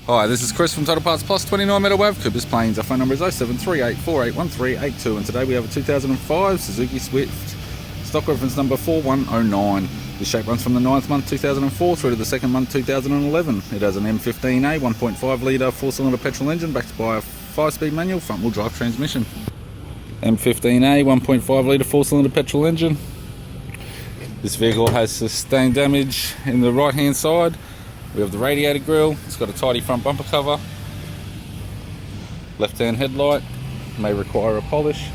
Hi, this is Chris from Total Parts Plus 29 Meadow Ave, Cooper's Plains. Our phone number is 0738481382, and today we have a 2005 Suzuki Swift, stock reference number 4109. This shape runs from the 9th month 2004 through to the 2nd month 2011. It has an M15A 1.5 litre 4-cylinder petrol engine backed by a 5-speed manual front-wheel drive transmission. M15A 1.5 litre 4-cylinder petrol engine. This vehicle has sustained damage in the right hand side. We have the radiator grille, it's got a tidy front bumper cover, left hand headlight, may require a polish.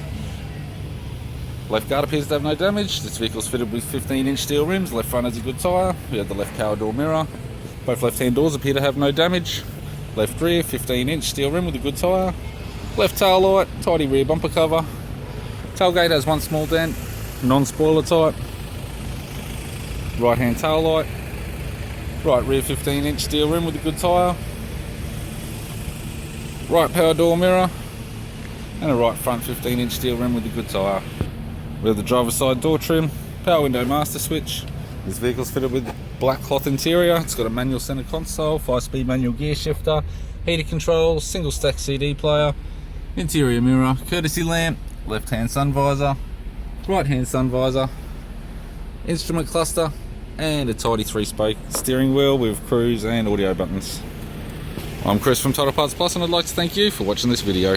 Left guard appears to have no damage. This vehicle is fitted with 15-inch steel rims, left front has a good tyre. We have the left power door mirror. Both left hand doors appear to have no damage. Left rear, 15-inch steel rim with a good tyre. Left tail light, tidy rear bumper cover. Tailgate has one small dent, non-spoiler type. Right hand tail light. Right rear 15-inch steel rim with a good tyre. Right power door mirror. And a right front 15-inch steel rim with a good tyre. We have the driver's side door trim, power window master switch. This vehicle's fitted with black cloth interior. It's got a manual center console, 5-speed manual gear shifter, heater controls, single stack CD player, interior mirror, courtesy lamp, left hand sun visor, right hand sun visor, instrument cluster, and a tidy 3-spoke steering wheel with cruise and audio buttons. I'm Chris from Total Parts Plus, and I'd like to thank you for watching this video.